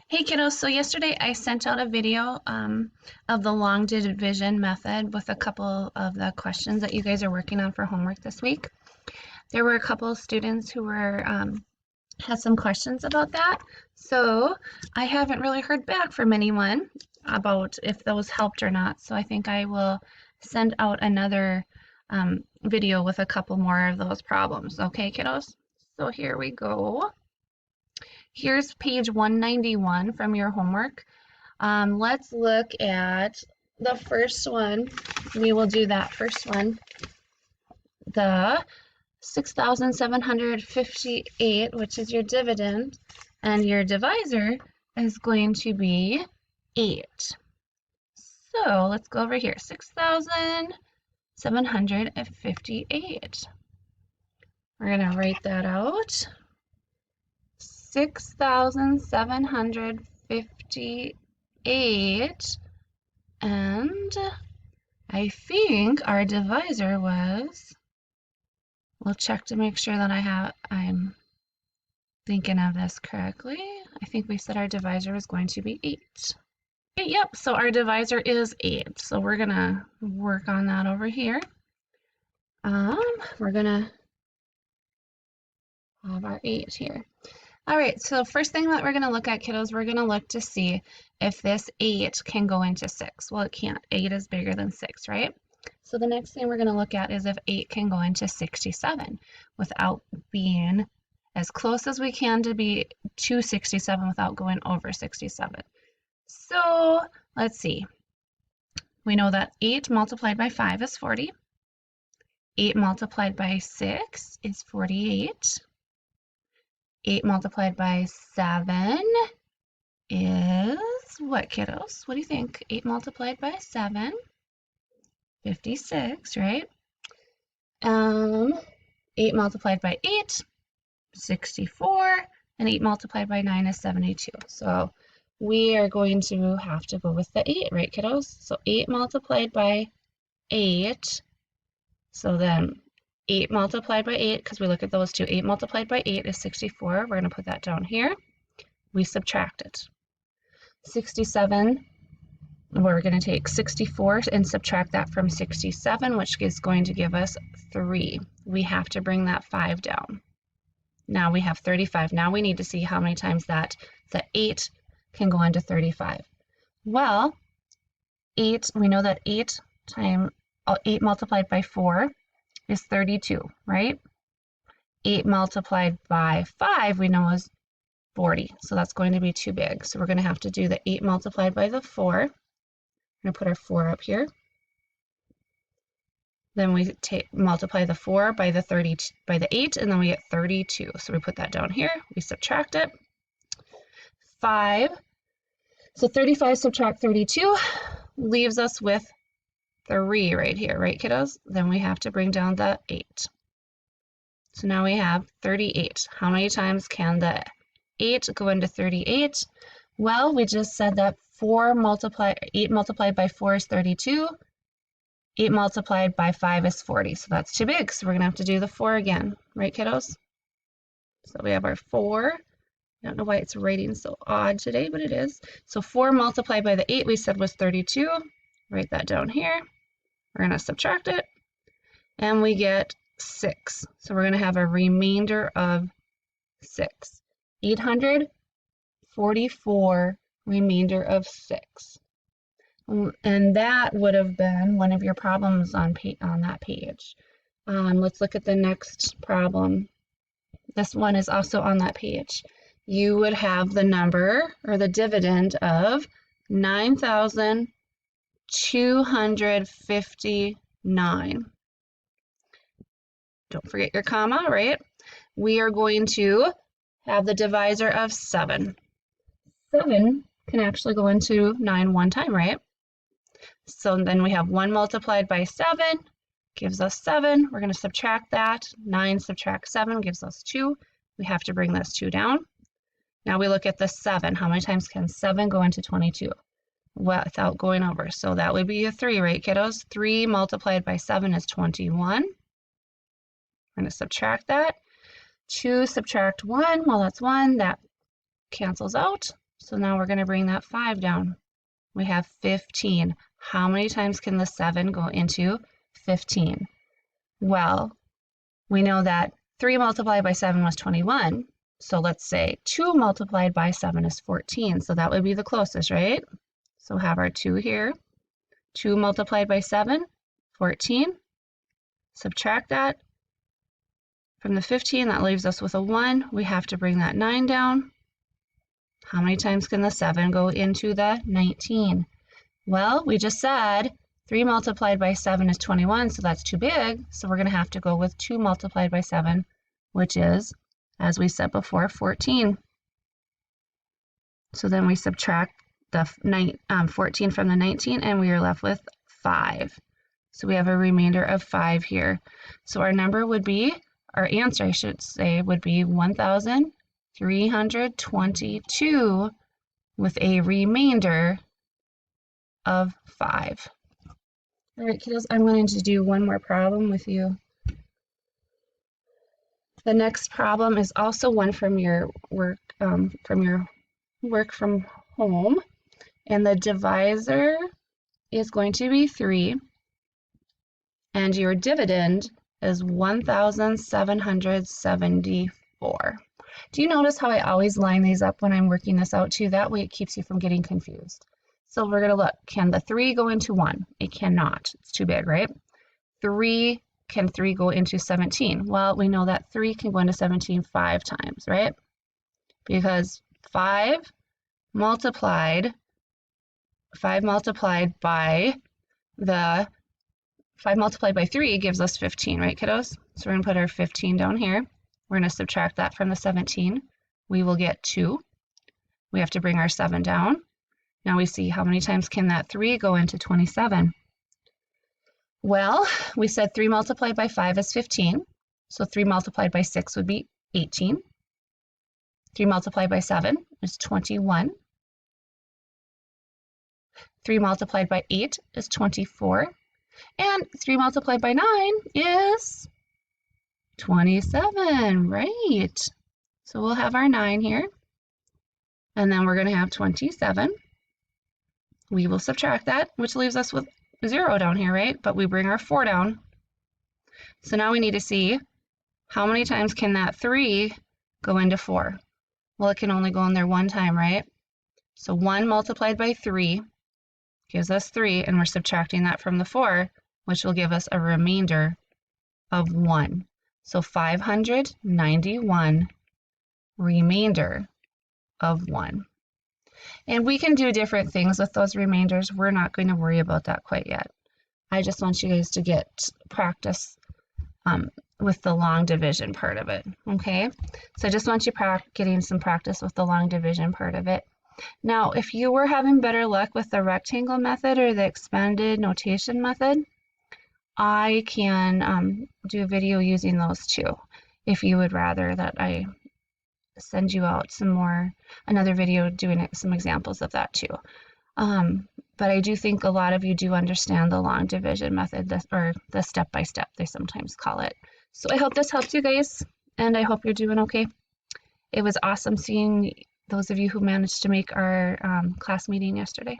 Hey kiddos, so yesterday I sent out a video of the long division method with a couple of the questions that you guys are working on for homework this week. There were a couple of students who were had some questions about that, so I haven't really heard back from anyone about if those helped or not. So I think I will send out another video with a couple more of those problems. Okay, kiddos? So here we go. Here's page 191 from your homework. Let's look at the first one. We will do that first one. The 6,758, which is your dividend, and your divisor is going to be 8. So let's go over here. 6,758. We're going to write that out. 6,758, and I think our divisor was, we'll check to make sure that I'm thinking of this correctly. I think we said our divisor was going to be 8. Okay, yep, so our divisor is 8. So we're gonna work on that over here. We're gonna have our 8 here. All right, so first thing that we're going to look at, kiddos, we're going to look to see if this 8 can go into 6. Well, it can't. 8 is bigger than 6, right? So the next thing we're going to look at is if 8 can go into 67 without being as close as we can to be to 67 without going over 67. So let's see. We know that 8 multiplied by 5 is 40. 8 multiplied by 6 is 48. 8 multiplied by 7 is what, kiddos? What do you think? 8 multiplied by 7, 56, right? 8 multiplied by 8, 64, and 8 multiplied by 9 is 72. So we are going to have to go with the 8, right, kiddos? So 8 multiplied by 8, so then 8 multiplied by 8, because we look at those two, 8 multiplied by 8 is 64. We're going to put that down here. We subtract it. 67, we're going to take 64 and subtract that from 67, which is going to give us 3. We have to bring that 5 down. Now we have 35. Now we need to see how many times the 8 can go into 35. Well, 8, we know that 8 multiplied by 4 is 32, right? 8 multiplied by 5 we know is 40, so that's going to be too big. So we're going to have to do the 8 multiplied by the 4. We're going to put our 4 up here. Then we multiply the 4 by the 8, and then we get 32. So we put that down here. We subtract it. 5. So 35 subtract 32 leaves us with 3 right here, right, kiddos? Then we have to bring down the 8. So now we have 38. How many times can the 8 go into 38? Well, we just said that 8 multiplied by 4 is 32. 8 multiplied by 5 is 40. So that's too big. So we're going to have to do the 4 again, right, kiddos? So we have our 4. I don't know why it's writing so odd today, but it is. So 4 multiplied by the 8 we said was 32. Write that down here. We're going to subtract it, and we get 6. So we're going to have a remainder of 6. 844 remainder of 6. And that would have been one of your problems on that page. Let's look at the next problem. This one is also on that page. You would have the number or the dividend of 9,259. Don't forget your comma, right? We are going to have the divisor of 7. 7 can actually go into 9 one time, right? So then we have 1 multiplied by 7 gives us 7. We're going to subtract that. 9 subtract 7 gives us 2. We have to bring this 2 down. Now we look at the 7. How many times can 7 go into 22? Without going over. So that would be a 3, right, kiddos? 3 multiplied by 7 is 21. We're going to subtract that. 2 subtract 1, well, that's 1. That cancels out. So now we're going to bring that 5 down. We have 15. How many times can the 7 go into 15? Well, we know that 3 multiplied by 7 was 21. So let's say 2 multiplied by 7 is 14. So that would be the closest, right? So have our 2 here. 2 multiplied by 7, 14. Subtract that from the 15. That leaves us with a 1. We have to bring that 9 down. How many times can the 7 go into the 19? Well, we just said 3 multiplied by 7 is 21, so that's too big. So we're going to have to go with 2 multiplied by 7, which is, as we said before, 14. So then we subtract the 14 from the 19, and we are left with 5. So we have a remainder of 5 here. So our number would be, our answer, I should say, would be 1,322 with a remainder of 5. All right, kiddos, I'm going to do one more problem with you. The next problem is also one from your work from home, and the divisor is going to be 3, and your dividend is 1,774. Do you notice how I always line these up when I'm working this out too? That way it keeps you from getting confused. So we're going to look, can the 3 go into 1? It cannot. It's too big, right? Can 3 go into 17? Well, we know that 3 can go into 17 5 times, right? Because 5 multiplied by 3 gives us 15, right, kiddos? So we're going to put our 15 down here. We're going to subtract that from the 17. We will get 2. We have to bring our 7 down. Now we see how many times can that 3 go into 27? Well, we said 3 multiplied by 5 is 15. So 3 multiplied by 6 would be 18. 3 multiplied by 7 is 21. 3 multiplied by 8 is 24. And 3 multiplied by 9 is 27, right? So we'll have our 9 here. And then we're going to have 27. We will subtract that, which leaves us with 0 down here, right? But we bring our 4 down. So now we need to see how many times can that 3 go into 4? Well, it can only go in there one time, right? So 1 multiplied by 3 gives us 3, and we're subtracting that from the 4, which will give us a remainder of 1. So 591 remainder of 1. And we can do different things with those remainders. We're not going to worry about that quite yet. I just want you guys to get practice with the long division part of it, okay? So I just want you getting some practice with the long division part of it. Now, if you were having better luck with the rectangle method or the expanded notation method, I can do a video using those too, if you would rather that I send you out another video doing some examples of that too. But I do think a lot of you do understand the long division method, or the step-by-step, they sometimes call it. So I hope this helped you guys, and I hope you're doing okay. It was awesome seeing those of you who managed to make our class meeting yesterday.